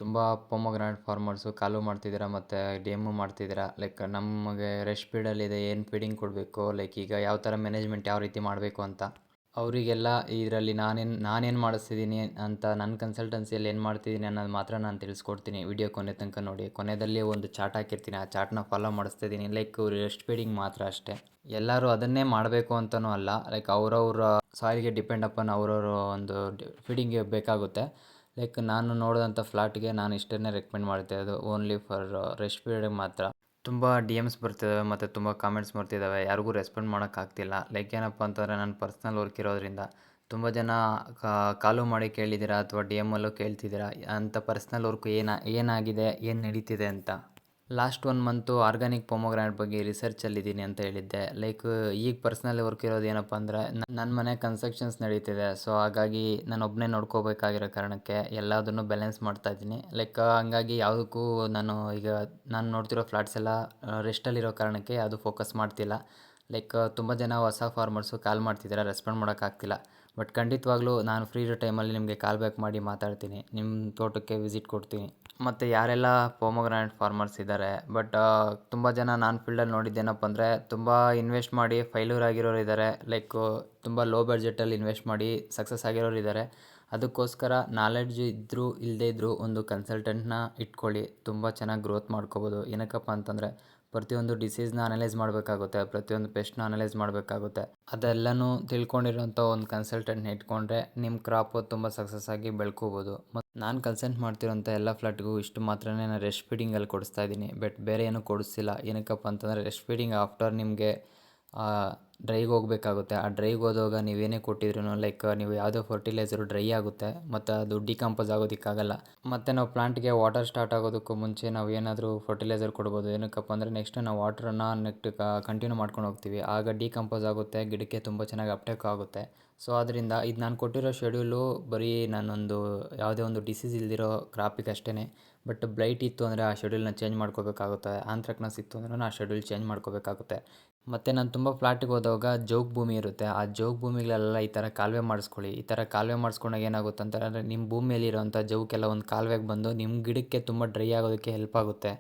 ತುಂಬ ಪೊಮೊಗ್ರಾನೇಟ್ ಫಾರ್ಮರ್ಸು ಕಾಲು ಮಾಡ್ತಿದ್ದೀರಾ ಮತ್ತು ಡಿ.ಎಮ್ಮು ಮಾಡ್ತಿದ್ದೀರಾ. ಲೈಕ್ ನಮಗೆ ರೆಸ್ಟ್ ಪೀರಿಯಡಲ್ಲಿದೆ ಏನು ಫೀಡಿಂಗ್ ಕೊಡಬೇಕು, ಲೈಕ್ ಈಗ ಯಾವ ಥರ ಮ್ಯಾನೇಜ್ಮೆಂಟ್ ಯಾವ ರೀತಿ ಮಾಡಬೇಕು ಅಂತ. ಅವರಿಗೆಲ್ಲ ಇದರಲ್ಲಿ ನಾನೇನು ಮಾಡಿಸ್ತಿದ್ದೀನಿ ಅಂತ ನನ್ನ ಕನ್ಸಲ್ಟೆನ್ಸಿಯಲ್ಲಿ ಏನು ಮಾಡ್ತಿದ್ದೀನಿ ಅನ್ನೋದು ಮಾತ್ರ ನಾನು ತಿಳಿಸ್ಕೊಡ್ತೀನಿ. ವಿಡಿಯೋ ಕೊನೆ ತನಕ ನೋಡಿ. ಕೊನೆಯಲ್ಲಿ ಒಂದು ಚಾರ್ಟ್ ಹಾಕಿರ್ತೀನಿ, ಆ ಚಾರ್ಟ್ನ ಫಾಲೋ ಮಾಡಿಸ್ತಿದ್ದೀನಿ. ಲೈಕ್ ರೆಸ್ಟ್ ಫೀಡಿಂಗ್ ಮಾತ್ರ ಅಷ್ಟೇ. ಎಲ್ಲರೂ ಅದನ್ನೇ ಮಾಡಬೇಕು ಅಂತಲೂ ಅಲ್ಲ. ಲೈಕ್ ಅವ್ರವ್ರ ಸಾಯಿಲ್ಗೆ ಡಿಪೆಂಡ್ ಅಪಾನ್ ಅವ್ರವ್ರ ಒಂದು ಫೀಡಿಂಗ್ಗೆ ಬೇಕಾಗುತ್ತೆ. ಲೈಕ್ ನಾನು ನೋಡಿದಂಥ ಫ್ಲಾಟ್ಗೆ ನಾನು ಇಷ್ಟನ್ನೇ ರೆಕಮೆಂಡ್ ಮಾಡ್ತಾಯಿದ್ದು, ಓನ್ಲಿ ಫಾರ್ ರೆಸ್ಟ್ ಪೀರಿಯಡ್ಗೆ ಮಾತ್ರ. ತುಂಬ ಡಿ.ಎಮ್ಸ್ ಬರ್ತಿದ್ದಾವೆ ಮತ್ತು ತುಂಬ ಕಾಮೆಂಟ್ಸ್ ಬರ್ತಿದ್ದಾವೆ, ಯಾರಿಗೂ ರೆಸ್ಪಾಂಡ್ ಮಾಡೋಕ್ಕಾಗ್ತಿಲ್ಲ. ಲೈಕ್ ಏನಪ್ಪ ಅಂತಂದರೆ ನನ್ನ ಪರ್ಸ್ನಲ್ ವರ್ಕ್ ಇರೋದ್ರಿಂದ ತುಂಬ ಜನ ಕಾಲು ಮಾಡಿ ಕೇಳಿದ್ದೀರಾ ಅಥವಾ ಡಿ.ಎಮ್ಮಲ್ಲೂ ಕೇಳ್ತಿದ್ದೀರಾ ಅಂಥ ಪರ್ಸ್ನಲ್ ವರ್ಕು ಏನಾಗಿದೆ, ಏನು ನಡೀತಿದೆ ಅಂತ. ಲಾಸ್ಟ್ 1 ಮಂತು ಆರ್ಗಾನಿಕ್ ಪೊಮೊಗ್ರಾನೇಟ್ ಬಗ್ಗೆ ರಿಸರ್ಚಲ್ಲಿದ್ದೀನಿ ಅಂತ ಹೇಳಿದ್ದೆ. ಲೈಕ್ ಈಗ ಪರ್ಸ್ನಲ್ ವರ್ಕ್ ಇರೋದು ಏನಪ್ಪ ಅಂದರೆ ನನ್ನ ಮನೆ ಕನ್ಸ್ಟ್ರಕ್ಷನ್ಸ್ ನಡೀತಿದೆ. ಸೊ ಹಾಗಾಗಿ ನಾನೊಬ್ಬನೇ ನೋಡ್ಕೋಬೇಕಾಗಿರೋ ಕಾರಣಕ್ಕೆ ಎಲ್ಲದನ್ನು ಬ್ಯಾಲೆನ್ಸ್ ಮಾಡ್ತಾಯಿದ್ದೀನಿ. ಲೈಕ್ ಹಂಗಾಗಿ ಯಾವುದಕ್ಕೂ ನಾನು ನೋಡ್ತಿರೋ ಫ್ಲಾಟ್ಸ್ ಎಲ್ಲ ರೆಸ್ಟಲ್ಲಿರೋ ಕಾರಣಕ್ಕೆ ಯಾವುದು ಫೋಕಸ್ ಮಾಡ್ತಿಲ್ಲ. ಲೈಕ್ ತುಂಬ ಜನ ಹೊಸ ಫಾರ್ಮರ್ಸು ಕಾಲ್ ಮಾಡ್ತಿದ್ದಾರೆ, ರೆಸ್ಪಾಂಡ್ ಮಾಡೋಕ್ಕಾಗ್ತಿಲ್ಲ. ಬಟ್ ಖಂಡಿತವಾಗ್ಲೂ ನಾನು ಫ್ರೀ ಇರೋ ಟೈಮಲ್ಲಿ ನಿಮಗೆ ಕಾಲ್ ಬ್ಯಾಕ್ ಮಾಡಿ ಮಾತಾಡ್ತೀನಿ, ನಿಮ್ಮ ತೋಟಕ್ಕೆ ವಿಸಿಟ್ ಕೊಡ್ತೀನಿ. ಮತ್ತು ಯಾರೆಲ್ಲ ಪೊಮೊಗ್ರಾನೇಟ್ ಫಾರ್ಮರ್ಸ್ ಇದ್ದಾರೆ ಬಟ್ ತುಂಬ ಜನ ನಾನು ಫೀಲ್ಡಲ್ಲಿ ನೋಡಿದ್ದೇನಪ್ಪ ಅಂದರೆ ತುಂಬ ಇನ್ವೆಸ್ಟ್ ಮಾಡಿ ಫೈಲ್ಯೂರ್ ಆಗಿರೋರು ಇದ್ದಾರೆ. ಲೈಕ್ ತುಂಬ ಲೋ ಬಡ್ಜೆಟಲ್ಲಿ ಇನ್ವೆಸ್ಟ್ ಮಾಡಿ ಸಕ್ಸಸ್ ಆಗಿರೋರು ಇದ್ದಾರೆ. ಅದಕ್ಕೋಸ್ಕರ ನಾಲೆಡ್ಜ್ ಇದ್ದರೂ ಇಲ್ಲದೇ ಇದ್ದರೂ ಒಂದು ಕನ್ಸಲ್ಟೆಂಟ್ನ ಇಟ್ಕೊಳ್ಳಿ, ತುಂಬ ಚೆನ್ನಾಗಿ ಗ್ರೋತ್ ಮಾಡ್ಕೋಬೋದು. ಏನಕ್ಕಪ್ಪ ಅಂತಂದರೆ ಪ್ರತಿಯೊಂದು ಡಿಸೀಸ್ನ ಅನಲೈಸ್ ಮಾಡಬೇಕಾಗುತ್ತೆ, ಪ್ರತಿಯೊಂದು ಪೆಸ್ಟ್ನ ಅನಲೈಸ್ ಮಾಡಬೇಕಾಗುತ್ತೆ. ಅದೆಲ್ಲನೂ ತಿಳ್ಕೊಂಡಿರೋಂಥ ಒಂದು ಕನ್ಸಲ್ಟೆಂಟ್ನ ಇಟ್ಕೊಂಡ್ರೆ ನಿಮ್ಮ ಕ್ರಾಪು ತುಂಬ ಸಕ್ಸಸ್ ಆಗಿ ಬೆಳ್ಕೋಬೋದು. ಮತ್ತು ನಾನು ಕನ್ಸಲ್ಟ್ ಮಾಡ್ತಿರೋಂಥ ಎಲ್ಲ ಫ್ಲಾಟ್ಗೂ ಇಷ್ಟು ಮಾತ್ರನೇ ನಾನು ರೆಸ್ಟ್ ಫೀಡಿಂಗಲ್ಲಿ ಕೊಡಿಸ್ತಾ ಇದ್ದೀನಿ. ಬಟ್ ಬೇರೆ ಏನೂ ಕೊಡಿಸ್ತಿಲ್ಲ. ಏನಕ್ಕಪ್ಪ ಅಂತಂದರೆ ರೆಸ್ಟ್ ಫೀಡಿಂಗ್ ಆಫ್ಟರ್ ನಿಮಗೆ ಡ್ರೈಗೆ ಹೋಗಬೇಕಾಗುತ್ತೆ. ಆ ಡ್ರೈಗೆ ಹೋದಾಗ ನೀವೇನೇ ಕೊಟ್ಟಿದ್ರೂ ಲೈಕ್ ನೀವು ಯಾವುದೇ ಫರ್ಟಿಲೈಸರು ಡ್ರೈ ಆಗುತ್ತೆ ಮತ್ತು ಅದು ಡಿಕಂಪೋಸ್ ಆಗೋದಕ್ಕಾಗಲ್ಲ. ಮತ್ತು ನಾವು ಪ್ಲಾಂಟ್ಗೆ ವಾಟರ್ ಸ್ಟಾರ್ಟ್ ಆಗೋದಕ್ಕೂ ಮುಂಚೆ ನಾವು ಏನಾದರೂ ಫರ್ಟಿಲೈಸರ್ ಕೊಡ್ಬೋದು. ಏನಕ್ಕಪ್ಪ ಅಂದರೆ ನೆಕ್ಸ್ಟ್ ನಾವು ವಾಟ್ರನ್ನು ಕಂಟಿನ್ಯೂ ಮಾಡ್ಕೊಂಡು ಹೋಗ್ತೀವಿ, ಆಗ ಡಿಕಂಪೋಸ್ ಆಗುತ್ತೆ, ಗಿಡಕ್ಕೆ ತುಂಬ ಚೆನ್ನಾಗಿ ಅಪ್ಟೇಕ್ ಆಗುತ್ತೆ. ಸೊ ಅದರಿಂದ ಇದು ನಾನು ಕೊಟ್ಟಿರೋ ಶೆಡ್ಯೂಲು ಬರೀ ನಾನೊಂದು ಯಾವುದೇ ಒಂದು ಡಿಸೀಸ್ ಇಲ್ದಿರೋ ಕ್ರಾಪಿಗೆ ಅಷ್ಟೇ. ಬಟ್ ಬ್ಲೈಟ್ ಇತ್ತು ಅಂದರೆ ಆ ಶೆಡ್ಯೂಲ್ನ ಚೇಂಜ್ ಮಾಡ್ಕೋಬೇಕಾಗುತ್ತೆ, ಆಂಥ್ರಾಕ್ನಸ್ ಇತ್ತು ಅಂದ್ರೂ ಆ ಶೆಡ್ಯೂಲ್ ಚೇಂಜ್ ಮಾಡ್ಕೋಬೇಕಾಗುತ್ತೆ. ಮತ್ತು ನಾನು ತುಂಬ ಫ್ಲಾಟಿಗೆ ಹೋದಾಗ ಜೋಗ್ ಭೂಮಿ ಇರುತ್ತೆ, ಆ ಜೋಗ್ ಭೂಮಿಗಳೆಲ್ಲ ಈ ಥರ ಕಾಲುವೆ ಮಾಡಿಸ್ಕೊಳ್ಳಿ. ಈ ಥರ ಕಾಲುವೆ ಮಾಡಿಸ್ಕೊಂಡಾಗ ಏನಾಗುತ್ತೆ ಅಂತಂದರೆ ನಿಮ್ಮ ಭೂಮಿಯಲ್ಲಿರೋಂಥ ಜೌಕೆಲ್ಲ ಒಂದು ಕಾಲುವೆಗೆ ಬಂದು ನಿಮ್ಮ ಗಿಡಕ್ಕೆ ತುಂಬ ಡ್ರೈ ಆಗೋದಕ್ಕೆ ಹೆಲ್ಪ್ ಆಗುತ್ತೆ.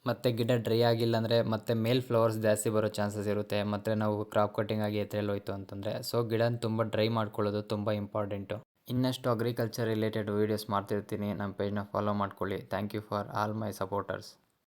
ಮತ್ತು ಗಿಡ ಡ್ರೈ ಆಗಿಲ್ಲ ಅಂದರೆ ಮತ್ತೆ ಮೇಲ್ ಫ್ಲವರ್ಸ್ ಜಾಸ್ತಿ ಬರೋ ಚಾನ್ಸಸ್ ಇರುತ್ತೆ. ಮತ್ತು ನಾವು ಕ್ರಾಪ್ ಕಟ್ಟಿಂಗ್ ಆಗಿ ಎತ್ರೆಲ್ಲೋಯ್ತು ಅಂತಂದರೆ ಸೊ ಗಿಡನ ತುಂಬ ಡ್ರೈ ಮಾಡ್ಕೊಳ್ಳೋದು ತುಂಬ ಇಂಪಾರ್ಟೆಂಟು. ಇನ್ನಷ್ಟು ಅಗ್ರಿಕಲ್ಚರ್ ರಿಲೇಟೆಡ್ ವೀಡಿಯೋಸ್ ಮಾಡ್ತಿರ್ತೀನಿ, ನಮ್ಮ ಪೇಜ್ನ ಫಾಲೋ ಮಾಡ್ಕೊಳ್ಳಿ. Thank you for all my supporters.